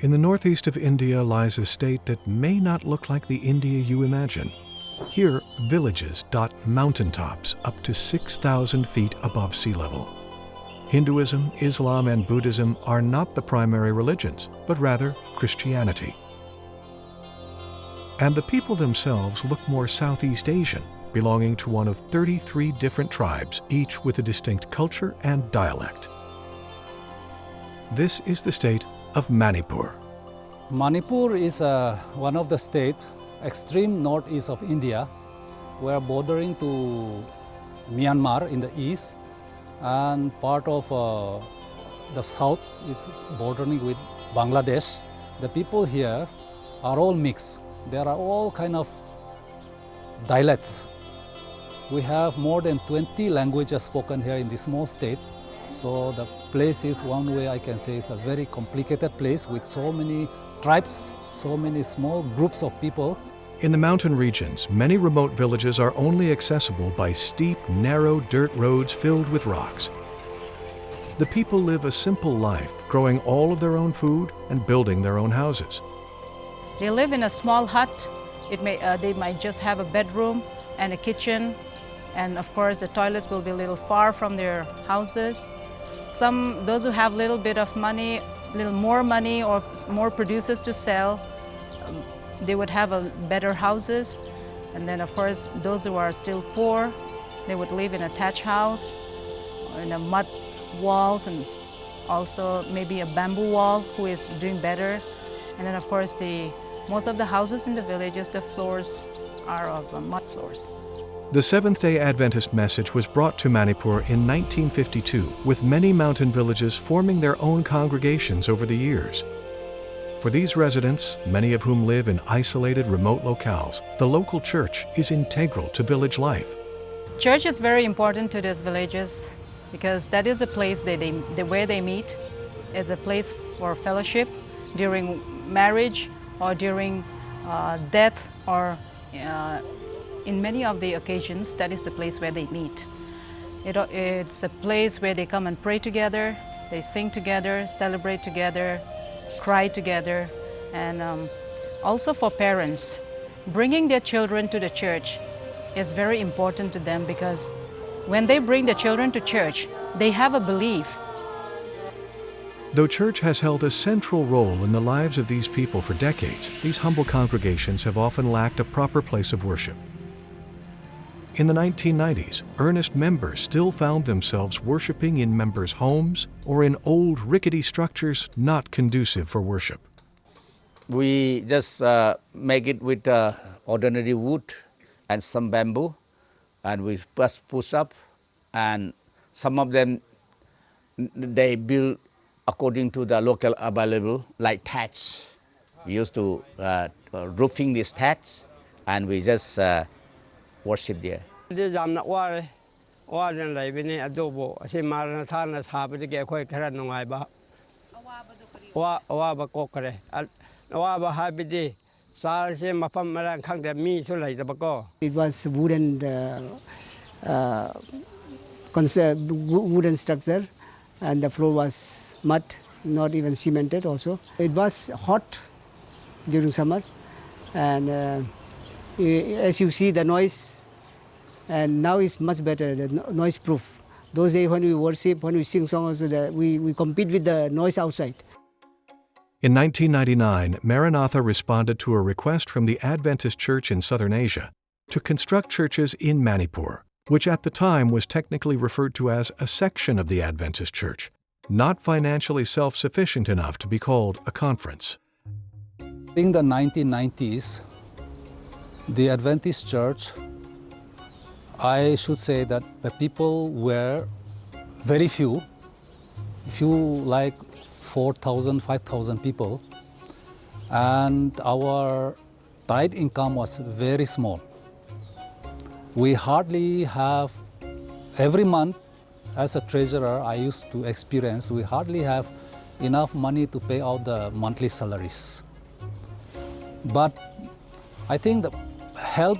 In the northeast of India lies a state that may not look like the India you imagine. Here, villages dot mountaintops up to 6,000 feet above sea level. Hinduism, Islam, and Buddhism are not the primary religions, but rather Christianity. And the people themselves look more Southeast Asian, belonging to one of 33 different tribes, each with a distinct culture and dialect. This is the state of Manipur. Manipur is one of the states extreme northeast of India. We are bordering to Myanmar in the east, and part of the south is bordering with Bangladesh. The people here are all mixed. There are all kind of dialects. We have more than 20 languages spoken here in this small state. So the place is, one way I can say, it's a very complicated place with so many tribes, so many small groups of people. In the mountain regions, many remote villages are only accessible by steep, narrow dirt roads filled with rocks. The people live a simple life, growing all of their own food and building their own houses. They live in a small hut. They might just have a bedroom and a kitchen, and of course the toilets will be a little far from their houses. Those who have a little bit of money, a little more money or more produces to sell, they would have better houses. And then of course those who are still poor, they would live in a thatch house, in a mud walls, and also maybe a bamboo wall, who is doing better. And then of course most of the houses in the villages, the floors are of mud floors. The Seventh-day Adventist message was brought to Manipur in 1952, with many mountain villages forming their own congregations over the years. For these residents, many of whom live in isolated remote locales, the local church is integral to village life. Church is very important to these villages because that is a place where they meet. It's a place for fellowship during marriage or during death, or in many of the occasions, that is the place where they meet. It's a place where they come and pray together, they sing together, celebrate together, cry together. And also for parents, bringing their children to the church is very important to them, because when they bring the children to church, they have a belief. Though church has held a central role in the lives of these people for decades, these humble congregations have often lacked a proper place of worship. In the 1990s, earnest members still found themselves worshiping in members' homes or in old rickety structures not conducive for worship. We just make it with ordinary wood and some bamboo, and we just push up, and some of them they build according to the local available, like thatch. We used to roofing this thatch, and we just worship there. It was wooden structure, and the floor was mud, not even cemented also. It was hot during summer, and as you see the noise, and now it's much better, the noise proof. Those days when we worship, when we sing songs, we compete with the noise outside. In 1999, Maranatha responded to a request from the Adventist Church in Southern Asia to construct churches in Manipur, which at the time was technically referred to as a section of the Adventist Church, not financially self-sufficient enough to be called a conference. In the 1990s, the Adventist Church, I should say that the people were very few like 4,000, 5,000 people, and our tithe income was very small. We hardly have, every month as a treasurer I used to experience, we hardly have enough money to pay out the monthly salaries. But I think the help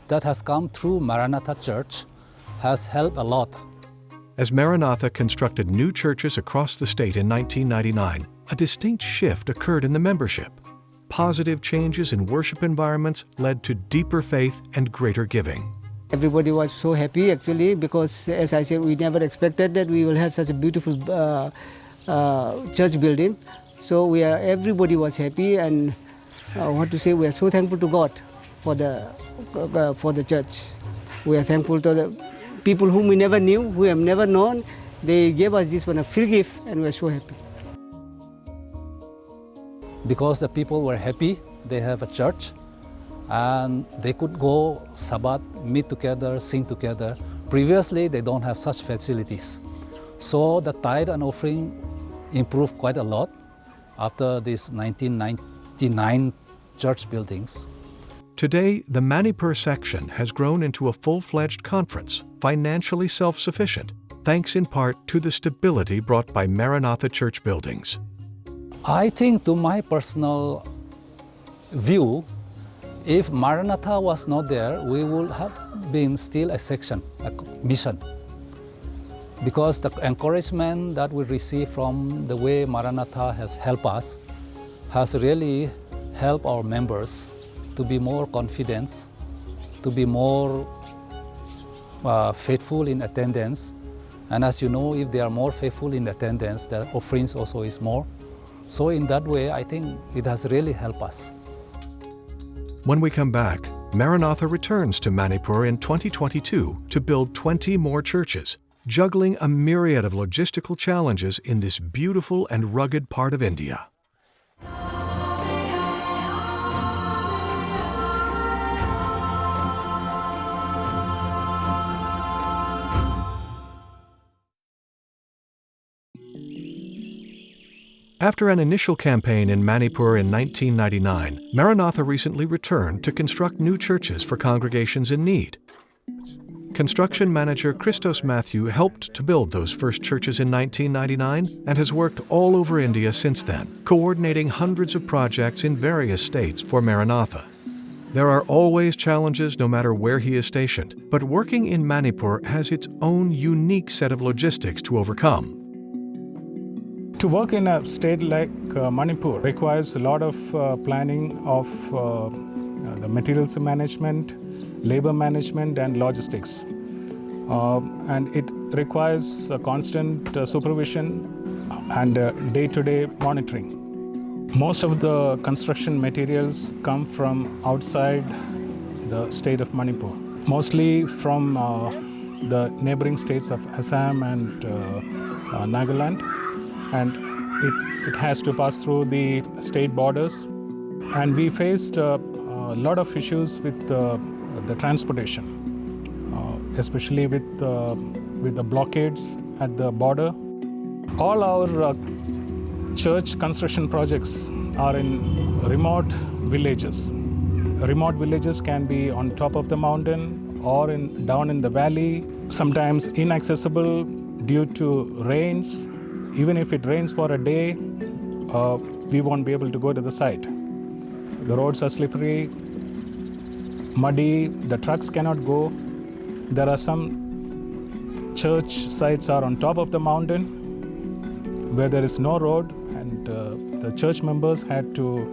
that has come through Maranatha Church has helped a lot. As Maranatha constructed new churches across the state in 1999, a distinct shift occurred in the membership. Positive changes in worship environments led to deeper faith and greater giving. Everybody was so happy actually because, as I said, we never expected that we will have such a beautiful church building. So everybody was happy, and we are so thankful to God for the church. We are thankful to the people whom we never knew, who have never known. They gave us this one a free gift, and we are so happy. Because the people were happy, they have a church, and they could go Sabbath, meet together, sing together. Previously, they don't have such facilities. So the tithe and offering improved quite a lot after these 1999 church buildings. Today, the Manipur section has grown into a full-fledged conference, financially self-sufficient, thanks in part to the stability brought by Maranatha church buildings. I think, to my personal view, if Maranatha was not there, we would have been still a section, a mission. Because the encouragement that we receive from the way Maranatha has helped us has really helped our members to be more confident, to be more faithful in attendance. And as you know, if they are more faithful in attendance, their offerings also is more. So in that way, I think it has really helped us. When we come back, Maranatha returns to Manipur in 2022 to build 20 more churches, juggling a myriad of logistical challenges in this beautiful and rugged part of India. After an initial campaign in Manipur in 1999, Maranatha recently returned to construct new churches for congregations in need. Construction manager Christos Matthew helped to build those first churches in 1999 and has worked all over India since then, coordinating hundreds of projects in various states for Maranatha. There are always challenges no matter where he is stationed, but working in Manipur has its own unique set of logistics to overcome. To work in a state like Manipur requires a lot of planning of the materials management, labor management, and logistics. And it requires a constant supervision and day-to-day monitoring. Most of the construction materials come from outside the state of Manipur, mostly from the neighboring states of Assam and Nagaland. And it has to pass through the state borders. And we faced a lot of issues with the transportation, especially with the blockades at the border. All our church construction projects are in remote villages. Remote villages can be on top of the mountain or down in the valley, sometimes inaccessible due to rains. Even if it rains for a day, we won't be able to go to the site. The roads are slippery, muddy, the trucks cannot go. There are some church sites are on top of the mountain where there is no road, and the church members had to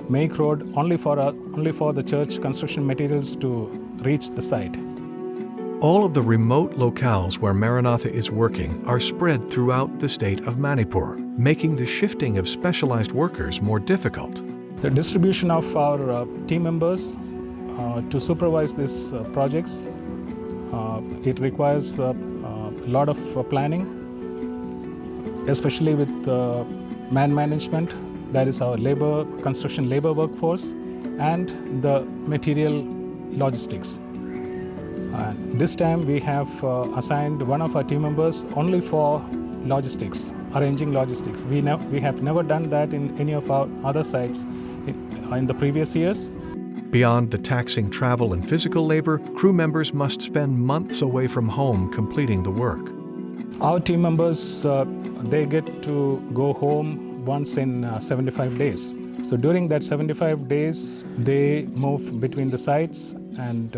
make road only for the church construction materials to reach the site. All of the remote locales where Maranatha is working are spread throughout the state of Manipur, making the shifting of specialized workers more difficult. The distribution of our team members to supervise these projects, it requires a lot of planning, especially with man management, that is our construction labor workforce, and the material logistics. This time we have assigned one of our team members only for logistics, arranging logistics. We have never done that in any of our other sites in the previous years. Beyond the taxing travel and physical labor, crew members must spend months away from home completing the work. Our team members, they get to go home once in 75 days. So during that 75 days, they move between the sites, and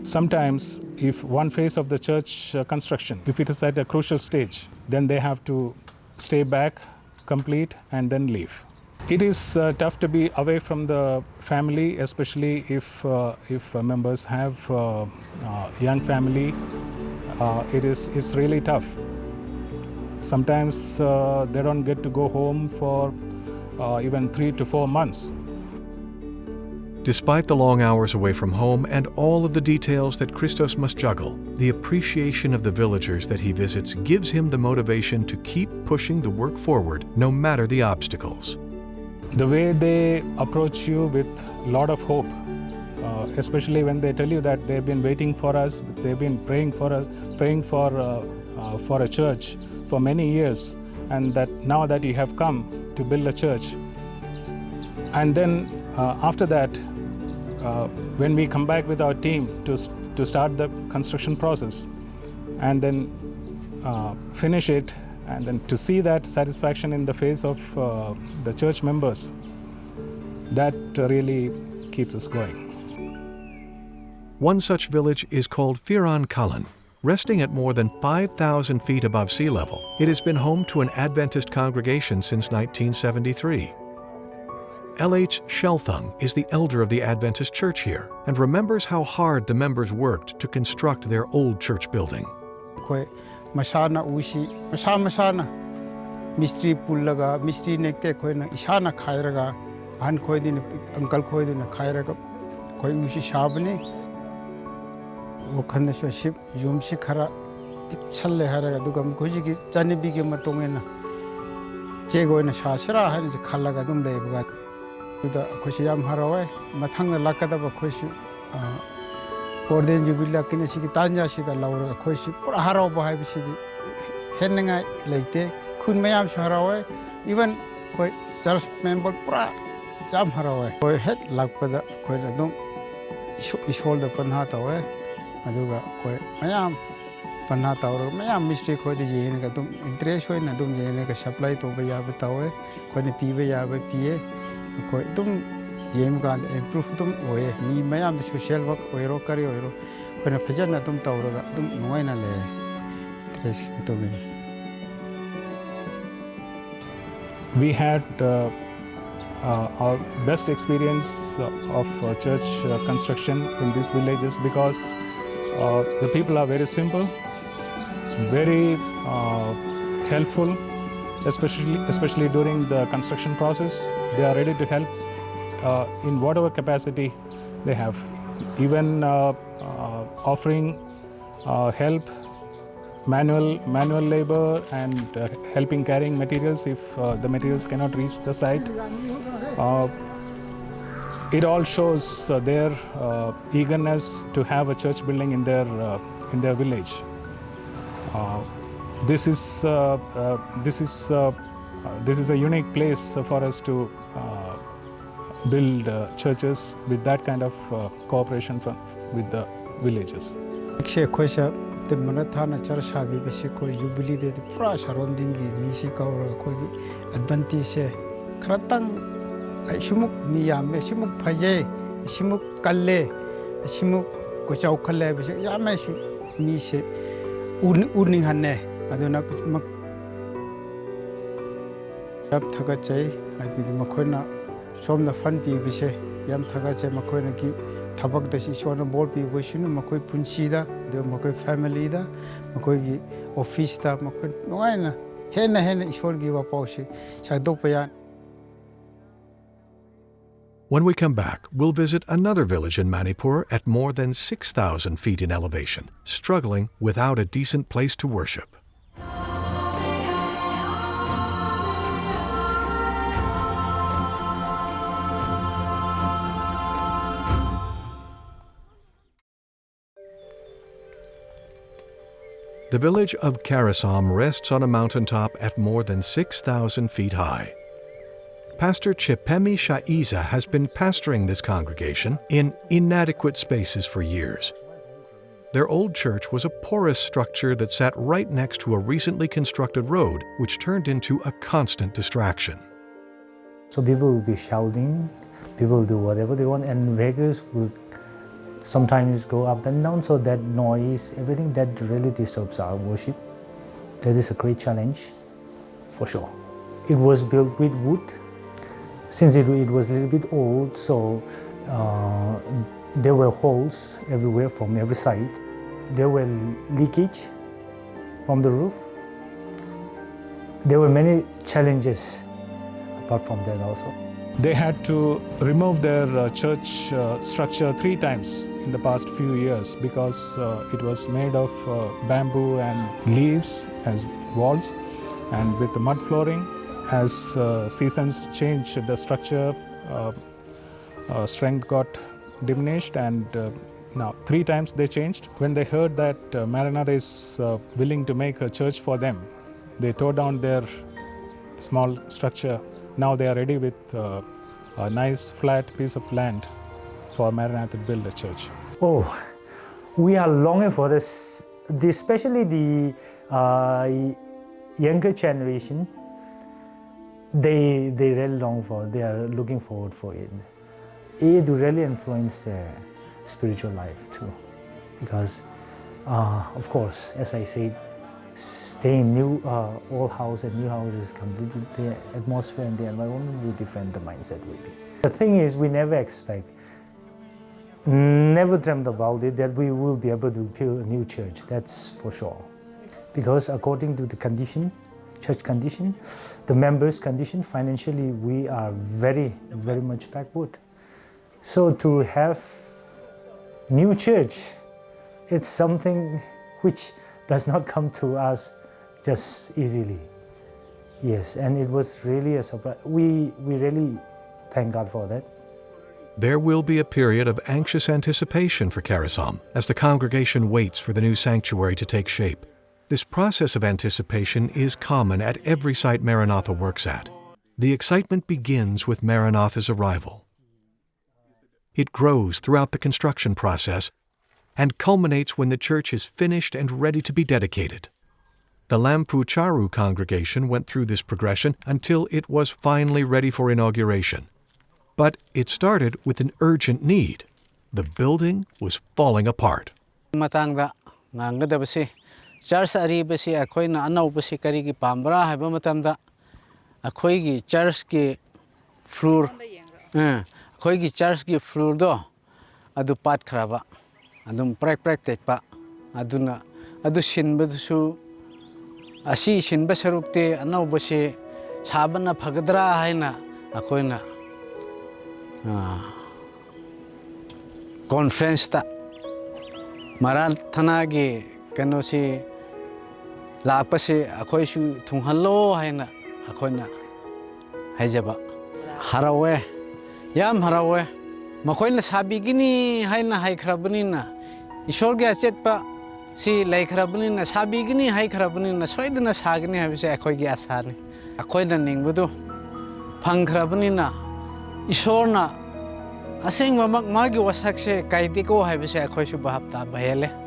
sometimes if one phase of the church construction, if it is at a crucial stage, then they have to stay back, complete, and then leave. It is tough to be away from the family, especially if members have young family. It's really tough. Sometimes they don't get to go home for even 3 to 4 months. Despite the long hours away from home and all of the details that Christos must juggle, the appreciation of the villagers that he visits gives him the motivation to keep pushing the work forward no matter the obstacles. The way they approach you with a lot of hope, especially when they tell you that they've been waiting for us, they've been praying for a church for many years, and that now that you have come to build a church. And then after that, when we come back with our team to start the construction process and then finish it, and then to see that satisfaction in the face of the church members, that really keeps us going. One such village is called Firan Kalan. Resting at more than 5,000 feet above sea level, it has been home to an Adventist congregation since 1973. L.H. Shelthung is the elder of the Adventist church here and remembers how hard the members worked to construct their old church building. Masana usi, masana mystery pullaga, mystery nekte koina ishana khairaga, han koidin uncle koidin khairaga, koi usi shabne. Wokhanda so ship yumsi khara pichalle haraga dugam koji ki chani bi ke matongena. Chegoina shashra han je khalaga dum leibuga. Duda khoshi yam harawai mathang lakada ba khoshi Golden Jubilee kinesi ki tanja sida laura khoshi pura haraw bahai bisidi henenga leite khun mayam sharawe even koi church member pura jam harawe koi het lakpada koi adum ishol da panha tawe aduga koi mayam panha tawer mayam mistake koi de jene ka dum interest hoi na dum jene ka supply to ba ya batawe koi ne pi ba ya ba piye koi dum Yem gan improve dum oye mi mayam social work oiro kari oiro kone phajana dum tawraga dum noina le tres to bin. We had our best experience of church construction in these villages because the people are very simple, very helpful, especially during the construction process. They are ready to help in whatever capacity they have, even offering help, manual labor, and helping carrying materials if the materials cannot reach the site. It all shows their eagerness to have a church building in their village. This is a unique place for us to build churches with that kind of cooperation with the villages. The Maranatha church have been jubilee the pura surrounding music or advantage. Kratang shimuk miyame shimuk paje shimuk kalle shimuk kochau kalle yame mi se urning hanne aduna mak yam thagachai abi makhona som the fun pi bise yam thagachai makhona ki thabak da si sona bol pi boishinu makoi punsi da de makoi family da makoi ki office da makoi noaina hena ishor gi wa pausi sa dok payan. When we come back, we'll visit another village in Manipur at more than 6,000 feet in elevation, struggling without a decent place to worship. The village of Karasam rests on a mountaintop at more than 6,000 feet high. Pastor Chepemi Shaiza has been pastoring this congregation in inadequate spaces for years. Their old church was a porous structure that sat right next to a recently constructed road, which turned into a constant distraction. So people will be shouting, people will do whatever they want, and vehicles will sometimes go up and down, so that noise, everything that really disturbs our worship. That is a great challenge, for sure. It was built with wood. Since it was a little bit old, so there were holes everywhere from every side. There were leakage from the roof. There were many challenges apart from that also. They had to remove their church structure 3 times in the past few years because it was made of bamboo and leaves as walls, and with the mud flooring. As seasons changed, the structure strength got diminished, and now 3 times they changed. When they heard that Maranatha is willing to make a church for them, they tore down their small structure. Now they are ready with a nice flat piece of land for Maranatha to build a church. Oh, we are longing for this, especially the younger generation. They really long for, they are looking forward for it. It really influenced their spiritual life too, because of course, as I said, staying in new old house and new house is completely, the atmosphere and the environment will different, the mindset will be. The thing is, we never expect, never dreamt about it that we will be able to build a new church, that's for sure. Because according to the condition, church condition, the members' condition, financially we are very, very much backward. So to have new church, it's something which does not come to us just easily. Yes, and it was really a surprise. We really thank God for that. There will be a period of anxious anticipation for Karisam as the congregation waits for the new sanctuary to take shape. This process of anticipation is common at every site Maranatha works at. The excitement begins with Maranatha's arrival. It grows throughout the construction process and culminates when the church is finished and ready to be dedicated. The Lampu Charu congregation went through this progression until it was finally ready for inauguration. But it started with an urgent need. The building was falling apart. Church aribasi akoina anaubasi karigi pambra haiba matamda akoigi church ki floor akoigi church ki floor do adu pat khraba adum prak tekpa aduna adu shinbasu asi shinba sarupte anaubasi sabana phagadra haina akoina conference ta Maranatha gi kanosi लापसे अखोइसु थुंहलो हाइना अखोइना हाइजबा हरावे याम हरावे मखोइना साबिगिनी हाइना हाइखराबनिना ईश्वर के अचेतपा सी लाइखराबनिना साबिगिनी हाइखराबनिना सोइदना सागनी हाबिसे अखोइगी आसानि अखोइना निंगबदु फंखराबनिना ईश्वरना असेंगमक मागी वसकसे काइदिको हाबिसे अखोइसु बहापता बहेले.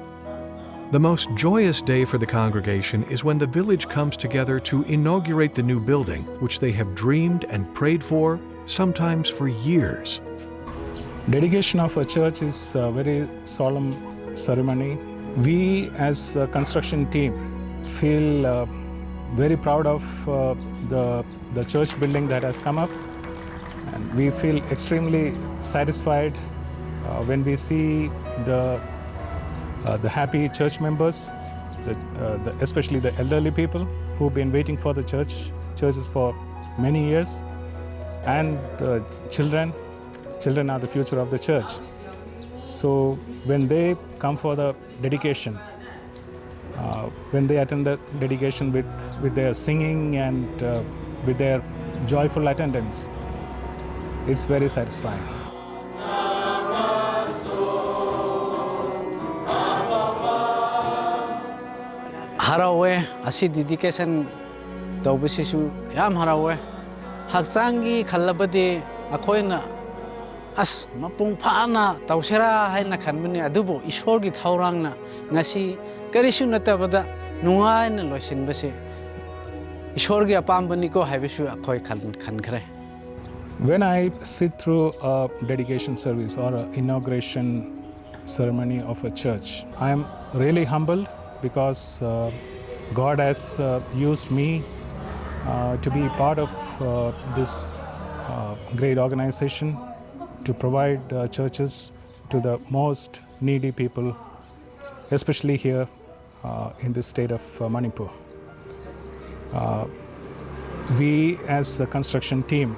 The most joyous day for the congregation is when the village comes together to inaugurate the new building, which they have dreamed and prayed for, sometimes for years. Dedication of a church is a very solemn ceremony. We as a construction team feel very proud of the church building that has come up, and we feel extremely satisfied when we see the happy church members, especially the elderly people who've been waiting for the churches for many years, and children are the future of the church. So when they come for the dedication, when they attend the dedication with their singing and with their joyful attendance, it's very satisfying. Harawe asi dedication tawbisisu yam harawe haksangi khallabade akoina as mapung phana tawsera haina khanbani adubo ishorgi thaurangna ngasi karisu natabada nungaina loisinbase ishorgi apambani ko haibisu akoi khankhre. When I sit through a dedication service or an inauguration ceremony of a church, I am really humbled because God has used me to be part of this great organization to provide churches to the most needy people, especially here in the state of Manipur. We as a construction team,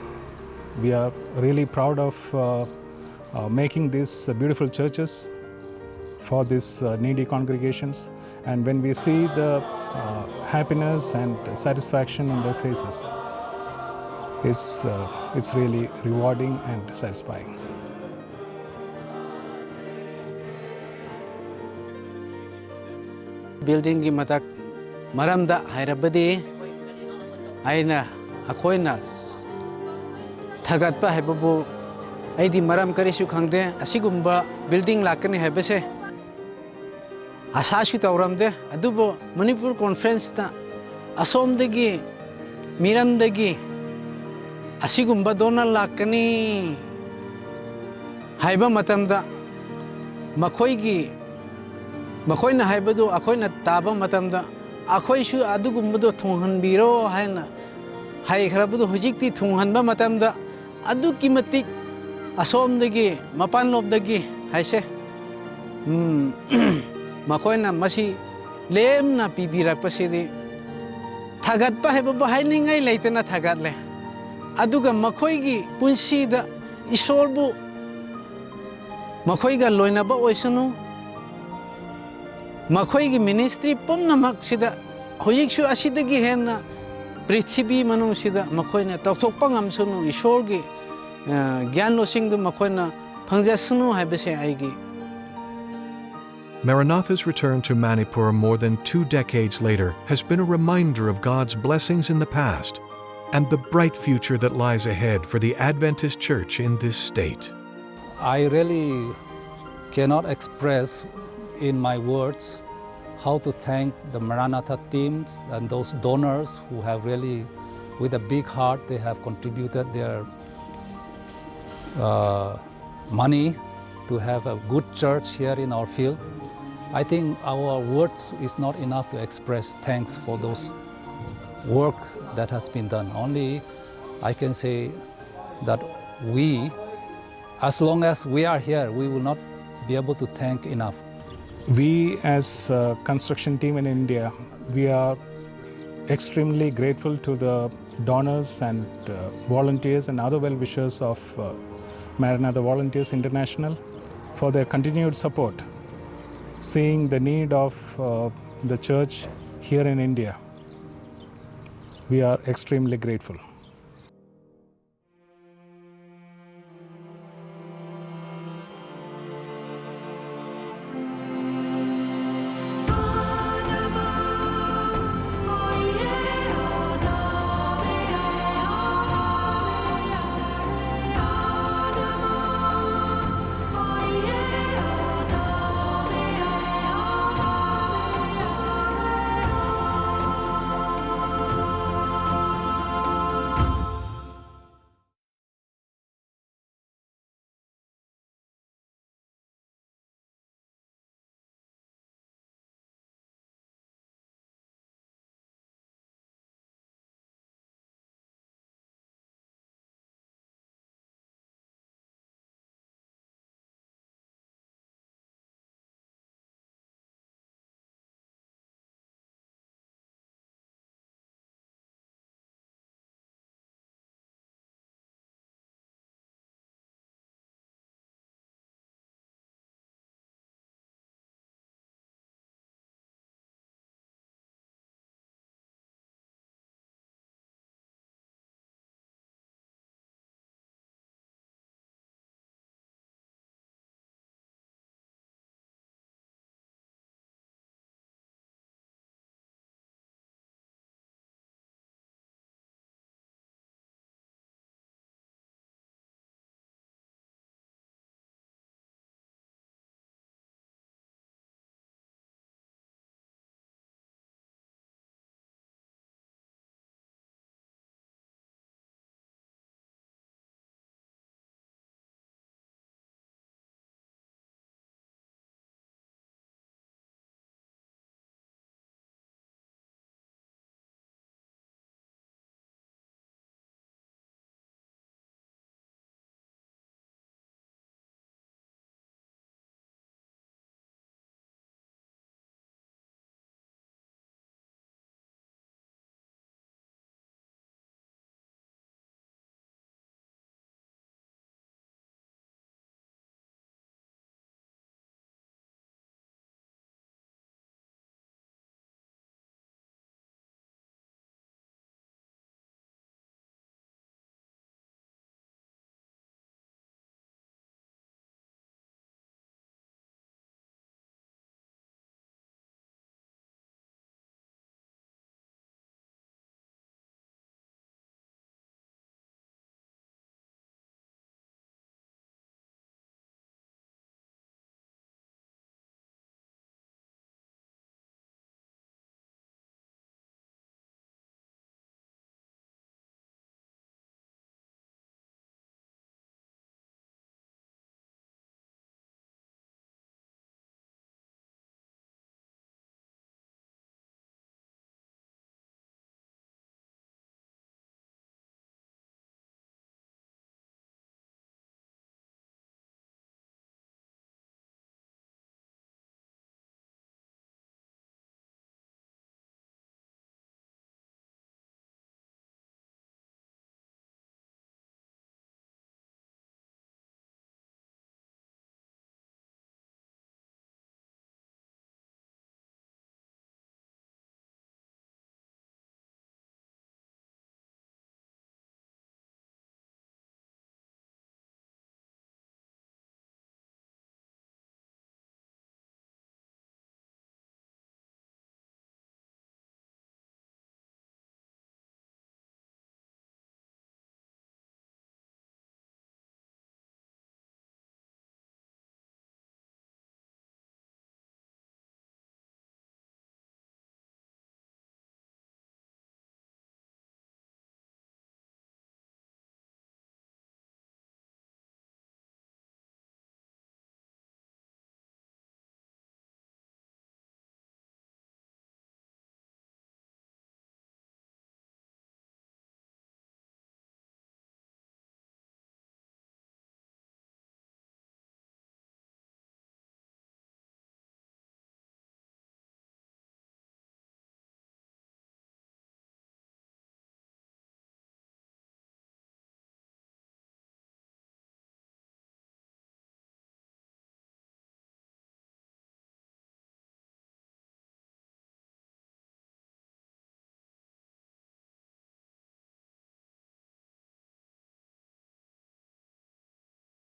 we are really proud of making these beautiful churches for these needy congregations, and when we see the happiness and satisfaction in their faces, it's really rewarding and satisfying. Building gi matak maramda hairabadi aina akoina thagatpa haibabu aidi maram karisu khangde asigumba building lakani haibase asashu tawramde adubo Manipur conference ta asomdagi miramdagi asigumba dona lakani haiba matamda makoina haibadu akoina taba matamda akoishu adugumbado thonghanbiro haina hai kharabadu hujikti thonghanba matamda aduki matik asomdagi mapanlobdagi haise makoina masi lemna pibirakpasidi thagatpa haibabu hainingai leitana thagatle aduga makoigi punsida isorbu makoiga loinaba oisanu makoigi ministry pumnamak sida hojikshu asidagi henna prithibi manung sida makoina tawthokpa ngamsunu isorgi gyan losingdu makoina phangjasunu haibase aigi. Maranatha's return to Manipur more than 2 decades later has been a reminder of God's blessings in the past and the bright future that lies ahead for the Adventist Church in this state. I really cannot express in my words how to thank the Maranatha teams and those donors who have really, with a big heart, they have contributed their money to have a good church here in our field. I think our words is not enough to express thanks for those work that has been done. Only I can say that we, as long as we are here, we will not be able to thank enough. We as a construction team in India, we are extremely grateful to the donors and volunteers and other well-wishers of Maranatha Volunteers International for their continued support, seeing the need of the church here in India. We are extremely grateful.